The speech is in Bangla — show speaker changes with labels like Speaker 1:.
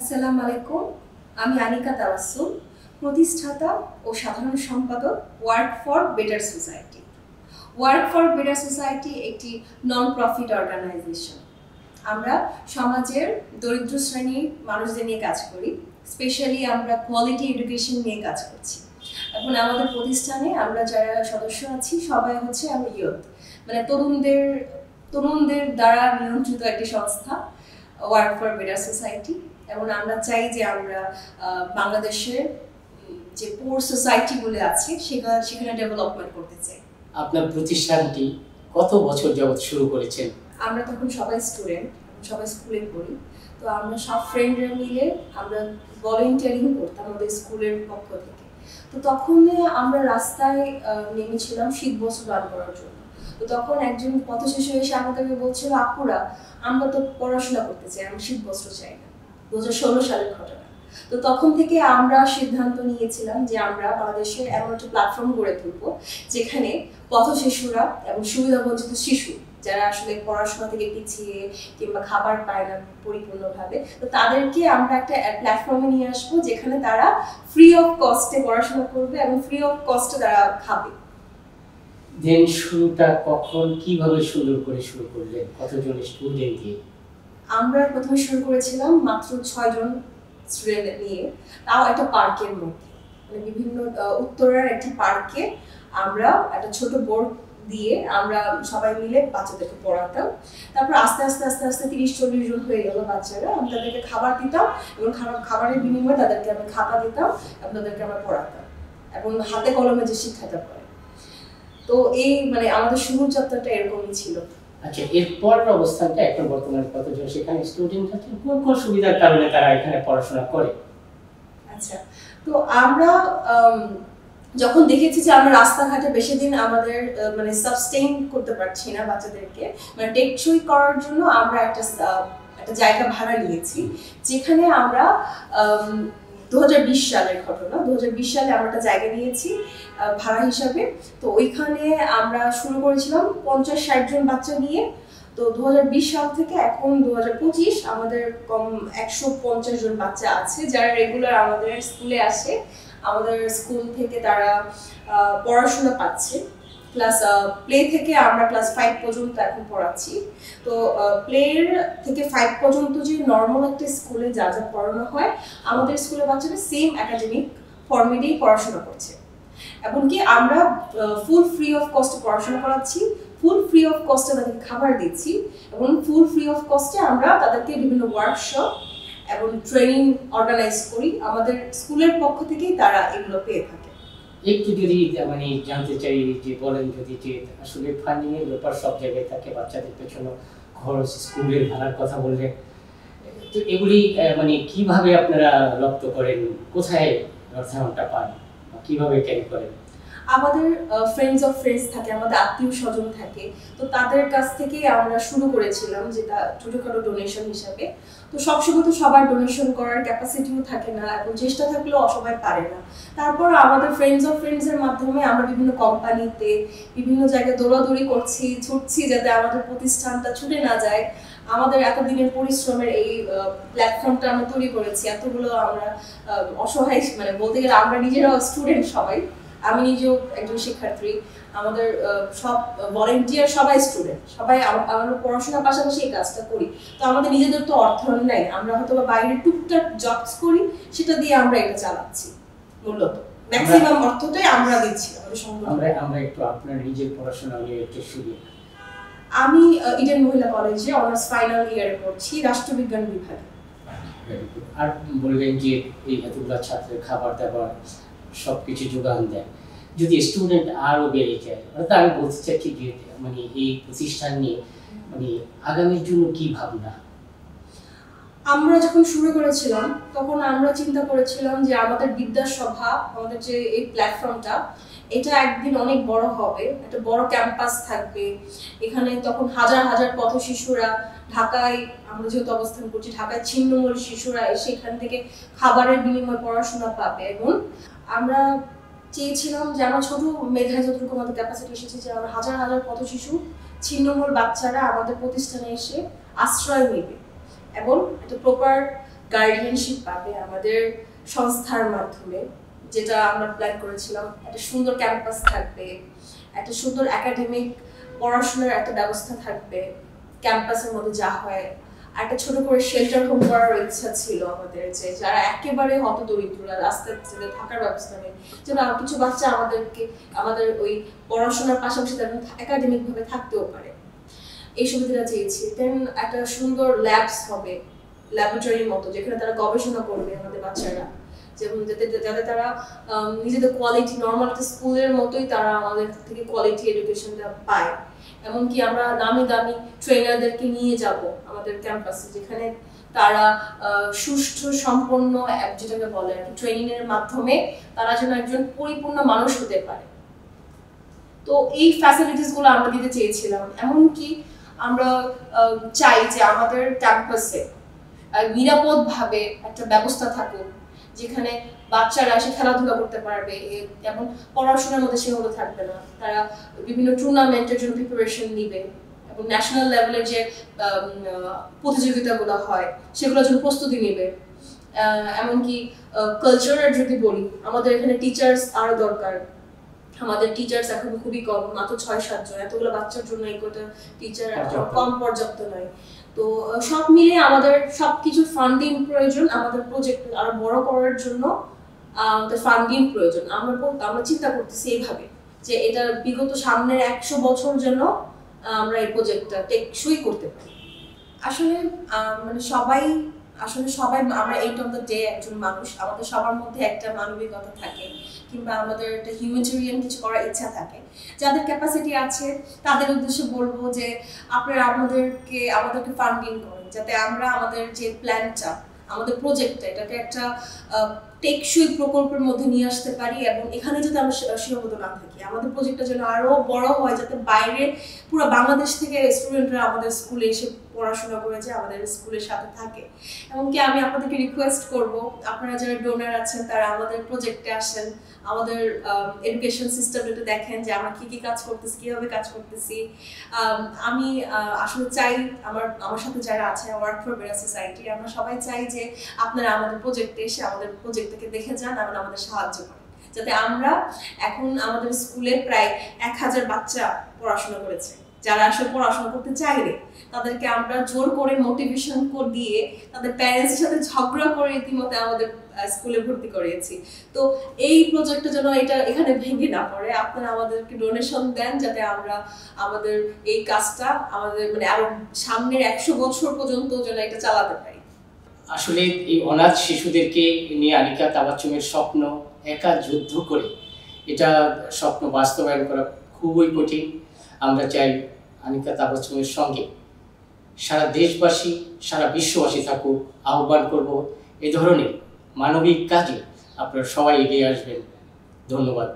Speaker 1: আসসালামু আলাইকুম। আমি আনিকা তাওয়াসসুল, প্রতিষ্ঠাতা ও সাধারণ সম্পাদক work for better society. Work for better society একটি নন প্রফিট অর্গানাইজেশন। আমরা সমাজের দরিদ্র শ্রেণীর মানুষদের নিয়ে কাজ করি। স্পেশালি আমরা কোয়ালিটি এডুকেশন নিয়ে কাজ করছি। এখন আমাদের প্রতিষ্ঠানে আমরা যারা সদস্য আছি সবাই হচ্ছে আমরা ইয়ুথ, মানে তরুণদের দ্বারা নিয়ন্ত্রিত একটি সংস্থা ওয়ার্ক ফর বেটার সোসাইটি। এবং আমরা চাই যে আমরা বাংলাদেশের যে পুয়ার সোসাইটিগুলো আছে সেখানে ডেভেলপমেন্ট করতে চাই।
Speaker 2: আপনার প্রতিষ্ঠানটি কত বছর যাবত শুরু করেছেন?
Speaker 1: আমরা তখন সবাই স্টুডেন্ট, সবাই স্কুলে পড়ি। তো আমরা সব ফ্রেন্ডরা মিলে আমরা ভলেন্টিয়ারিং করতাম আমাদের স্কুলের পক্ষ থেকে। তো তখন আমরা রাস্তায় নেমেছিলাম শীত বস্ত্র দান করার জন্য। তো তখন একজন পথশিশু এসে আমাদেরকে বলছিল, আপুরা আমরা তো পড়াশোনা করতে চাই, আমরা শীত বস্ত্র চাই না। 2016 সালের ঘটনা। তো তখন থেকে আমরা সিদ্ধান্ত নিয়েছিলাম যে আমরা বাংলাদেশে এমন একটা প্ল্যাটফর্ম গড়ে তুলবো যেখানে পথশিশুরা এবং সুবিধাবঞ্চিত শিশু যারা আসলে পড়াশোনা থেকে পিছিয়ে কিংবা খাবার পায় না পরিপূর্ণভাবে, তো তাদেরকে আমরা একটা প্ল্যাটফর্মে নিয়ে আসবো যেখানে তারা ফ্রি অফ কস্টে পড়াশোনা করবে এবং ফ্রি অফ কস্টে তারা খাবে।
Speaker 2: দেন শুরুটা কখন, কিভাবে সুন্দর করে শুরু করলেন, কতজন স্টুডেন্ট দিয়ে?
Speaker 1: আমরা প্রথমে শুরু করেছিলাম মাত্র 6 জন স্টুডেন্ট নিয়ে, তাও একটা পার্কের মধ্যে, মানে বিভিন্ন উত্তরার একটি পার্কে আমরা একটা ছোট বোর্ড দিয়ে আমরা সবাই মিলে বাচ্চাদেরকে পড়াতাম। তারপর আস্তে আস্তে আস্তে আস্তে 30-40 জন হয়ে গেল বাচ্চারা। আমি তাদেরকে খাবার দিতাম এবং খাবারের বিনিময়ে তাদেরকে আমি খাতা দিতাম এবং তাদেরকে আমরা পড়াতাম এবং হাতে কলমে যে শিক্ষাটা করে। তো এই মানে আমাদের শুরুর যাত্রাটা এরকমই ছিল।
Speaker 2: আচ্ছা, এরপর অবস্থানটা এখন বর্তমানে কতজন সেখানে স্টুডেন্ট আছে, কোন কোন সুবিধার কারণে তারা এখানে পড়াশোনা করে?
Speaker 1: আচ্ছা, তো আমরা যখন দেখেছি যে আমরা রাস্তাঘাটে বেশি দিন আমাদের মানে সাবস্টেইন করতে পারছি না বাচ্চাদেরকে, মানে টেকসই করার জন্য আমরা একটা জায়গা ভাড়া নিয়েছি যেখানে আমরা 2020 সালের ঘটনা, 2020 সালে আমরা একটা জায়গা নিয়েছি ভাড়া হিসাবে। তো ওইখানে আমরা শুরু করেছিলাম 50-60 জন বাচ্চা নিয়ে। তো 2020 সাল থেকে এখন 2025 আমাদের কম 150 জন বাচ্চা আছে যারা রেগুলার আমাদের স্কুলে আসে। আমাদের স্কুল থেকে তারা পড়াশোনা পাচ্ছে। ক্লাস প্লে থেকে আমরা ক্লাস 5 পর্যন্ত এখন পড়াচ্ছি। তো প্লের থেকে 5 পর্যন্ত যে নর্মাল একটা স্কুলে যা যা পড়ানো হয় আমাদের স্কুলের বাচ্চারা সেম একাডেমিক ফর্মেটেই পড়াশোনা করছে। এমনকি আমরা ফুল ফ্রি অফ কস্টে পড়াশোনা করাচ্ছি, ফুল ফ্রি অফ কস্টে তাদেরকে খাবার দিচ্ছি এবং ফুল ফ্রি অফ কস্টে আমরা তাদেরকে বিভিন্ন ওয়ার্কশপ এবং ট্রেনিং অর্গানাইজ করি। আমাদের স্কুলের পক্ষ থেকেই তারা এগুলো পেয়ে থাকে।
Speaker 2: একটু যদি মানে জানতে চাই যে বলেন যদি যে আসলে ফান্ডিং এর ব্যাপার সব জায়গায় থাকে, বাচ্চাদের পেছনে খরচ, স্কুলের ভাড়ার কথা বললেন, তো এগুলি মানে কিভাবে আপনারা রপ্ত করেন, কোথায় অর্থায়নটা পান, কিভাবে ক্যারি করেন?
Speaker 1: আমাদের ফ্রেন্ডস অফ ফ্রেন্ডস থাকে, আমাদের আত্মীয় স্বজন থাকে। তো তাদের কাছ থেকে আমরা শুরু করেছিলাম যেটা ছোটখাটো ডোনেশন হিসাবে। তো সবসময় তো সবার ডোনেশন করার ক্যাপাসিটিও থাকে না এবং চেষ্টা থাকলেও সবাই পারে না। তারপর আমাদের ফ্রেন্ডস অফ ফ্রেন্ডস এর মাধ্যমে আমরা বিভিন্ন কোম্পানিতে বিভিন্ন জায়গায় দৌড়াদৌড়ি করছি, ছুটছি যাতে আমাদের প্রতিষ্ঠানটা ছুটে না যায়। আমাদের এতদিনের পরিশ্রমের এই প্ল্যাটফর্মটা আমরা তৈরি করেছি। এতগুলো আমরা অসহায়, মানে বলতে গেলে আমরা নিজেরাও স্টুডেন্ট সবাই, আমি নিজেও একজন শিক্ষার্থী, আমাদের সব ভলেন্টিয়ার সবাই স্টুডেন্ট, সবাই আমরা পড়াশোনার পাশাপাশি এই কাজটা করি। তো আমাদের নিজেদের তো অর্থায়ন নেই, আমরা হয়তো বাইরে টুকটাক জবস করি, সেটা দিয়ে আমরা এটা চালাচ্ছি। মূলত ম্যাক্সিমাম অর্থটাই আমরা দিচ্ছি আমাদের সংগঠন।
Speaker 2: আমরা একটু আপনার নিজের পড়াশোনা নিয়ে একটু শুনি।
Speaker 1: আমি ইডেন মহিলা কলেজে অনার্স ফাইনাল ইয়ারে পড়ছি, রাষ্ট্রবিজ্ঞান বিভাগে।
Speaker 2: আর বললেন যে এই এতগুলো ছাত্রের খাবার দাবার সবকিছু যোগান দেয়, যদি স্টুডেন্ট আরো বেড়ে যায়, অর্থাৎ আমি বলতে চাচ্ছি যে মানে এই প্রতিষ্ঠান নিয়ে মানে আগামীর জন্য কি ভাবনা?
Speaker 1: আমরা যখন শুরু করেছিলাম তখন আমরা চিন্তা করেছিলাম যে আমাদের বিদ্যাসভা, আমাদের যে এই প্ল্যাটফর্মটা, এটা একদিন অনেক বড় হবে, একটা বড় ক্যাম্পাস থাকবে এখানে। তখন হাজার হাজার পথশিশুরা ঢাকায়, আমরা যেহেতু অবস্থান করছি ঢাকায়, ছিন্নমূল শিশুরা এসে এখান থেকে খাবারের বিনিময়ে পড়াশোনা পাবে। এবং আমরা চেয়েছিলাম যে আমরা ছোট মেধায় যতটুকু আমাদের ক্যাপাসিটি এসেছে যে আমরা হাজার হাজার পথশিশু, ছিন্নমূল বাচ্চারা আমাদের প্রতিষ্ঠানে এসে আশ্রয় নেবে এবং একটা প্রপার গার্ডিয়ানশিপ পাবে আমাদের সংস্থার মাধ্যমে, যেটা আমরা প্ল্যান করেছিলাম। একটা সুন্দর ক্যাম্পাস থাকবে, একটা সুন্দর একাডেমিক পড়াশোনার একটা ব্যবস্থা থাকবে ক্যাম্পাসের মধ্যে যা হয়। একটা ছোট করে শেল্টার হোম করার ইচ্ছা ছিল আমাদের, যে যারা একেবারে হতদরিদ্ররা, রাস্তায় থাকার ব্যবস্থা নেই, যেন কিছু বাচ্চা আমাদের ওই পড়াশোনার পাশাপাশি তারা একাডেমিক ভাবে থাকতেও পারে, এই সুবিধাটা চেয়েছি। দেন একটা সুন্দর ল্যাবস হবে, ল্যাবরেটরির মতো, যেখানে তারা গবেষণা করবে আমাদের বাচ্চারা, যেমন যাতে তারা নিজেদের কোয়ালিটি নর্মাল একটা স্কুলের মতোই তারা আমাদের থেকে কোয়ালিটি এডুকেশনটা পায়। এমনকি আমরা দামি দামি ট্রেনারদেরকে নিয়ে যাব আমাদের ক্যাম্পাসে, যেখানে তারা সুষ্ঠু সম্পন্ন যেটাকে বলে আর কি ট্রেনিং এর মাধ্যমে তারা যেন একজন পরিপূর্ণ মানুষ হতে পারে। তো এই ফ্যাসিলিটিস গুলো আমরা দিতে চেয়েছিলাম। এমনকি আমরা চাই যে আমাদের ক্যাম্পাসে নিরাপদ ভাবে একটা ব্যবস্থা থাকুক, যেখানে বাচ্চারা এসে খেলাধুলা করতে পারবে এবং পড়াশোনার মধ্যে সেগুলো থাকবে না। তারা বিভিন্ন টুর্নামেন্টের জন্য প্রিপারেশন নিবে এবং ন্যাশনাল লেভেলের যে প্রতিযোগিতাগুলো হয় সেগুলোর জন্য প্রস্তুতি নেবে। এমনকি কালচারের যদি বলি, আমাদের এখানে টিচার্স আরো দরকার। আমাদের টিচার্স এখন খুবই কম, মাত্র 6-7 জন। এতগুলো বাচ্চার জন্য এই কটা টিচার কম, পর্যাপ্ত নয়। তো সব মিলে আমাদের সবকিছু ফান্ডিং প্রয়োজন। আমাদের প্রজেক্ট আরো বড় করার জন্য আমাদের ফান্ডিং প্রয়োজন। আমরা চিন্তা করতেছি এইভাবে যে এটা বিগত সামনের 100 বছর যেন আমরা এই প্রজেক্টটা টেকসই করতে পারি। আসলে মানে সবাই আমরা এইট অফ দ্য ডে একজন মানুষ, আমাদের সবার মধ্যে একটা মানবিকতা থাকে, কিংবা আমাদের একটা হিউম্যানিটেরিয়ান কিছু করার ইচ্ছা থাকে। যাদের ক্যাপাসিটি আছে তাদের উদ্দেশ্যে বলবো যে আপনারা আমাদেরকে ফান্ডিং করেন, যাতে আমরা আমাদের যে প্ল্যানটা, আমাদের প্রজেক্টটা, এটাকে একটা টেকসই প্রকল্পের মধ্যে নিয়ে আসতে পারি এবং এখানে যদি আমরা সীমাবদ্ধ না থাকি। আমাদের প্রজেক্টটা যেন আরো বড় হয়, যাতে বাইরে পুরো বাংলাদেশ থেকে স্টুডেন্টরা আমাদের স্কুলে এসে পড়াশোনা করে যে আমাদের স্কুলের সাথে থাকে। এমনকি আমি আপনাদেরকে রিকোয়েস্ট করব, আপনারা যারা ডোনার আছেন তারা আমাদের প্রজেক্টে আসেন, আমাদের এডুকেশন সিস্টেমটা দেখেন যে আমরা কি কাজ করতেছি, কিভাবে কাজ করতেছি। আমি আসলে চাই আমার সাথে যারা আছে ওয়ার্ক ফর বেটার সোসাইটি, আমরা সবাই চাই যে আপনারা আমাদের প্রজেক্টে এসে আমাদের প্রজেক্টটাকে দেখে যান এবং আমাদের সাহায্য করেন, যাতে আমরা এখন আমাদের স্কুলে প্রায় 1000 বাচ্চা পড়াশোনা করেছে, যারা আসলে পড়াশোনা করতে চাইলে তাদেরকে আমরা জোর করে মোটিভেশন দিয়ে তাদের প্যারেন্টসের সাথে ঝগড়া করে ইতিমধ্যে আমাদের স্কুলে ভর্তি করিয়েছি। তো এই প্রজেক্টটা যেন এখানে ভেঙে না পড়ে, আপনারা আমাদেরকে ডোনেশন দেন, যাতে আমরা আমাদের এই কাজটা আমাদের মানে আরো সামনের 100 বছর পর্যন্ত যেন এটা চালাতে পারি।
Speaker 2: আসলে এই অনাথ শিশুদেরকে নিয়ে আনিকা তাবাচ্চুমের স্বপ্ন একা যুদ্ধ করে এটা স্বপ্ন বাস্তবায়ন করা খুবই কঠিন। আমরা চাই আনিকা তাবাচ্চুমের সঙ্গে সারা দেশবাসী, সারা বিশ্ববাসী থাকুক। আহ্বান করব এ ধরনের মানবিক কাজে আপনারা সবাই এগিয়ে আসবেন। ধন্যবাদ।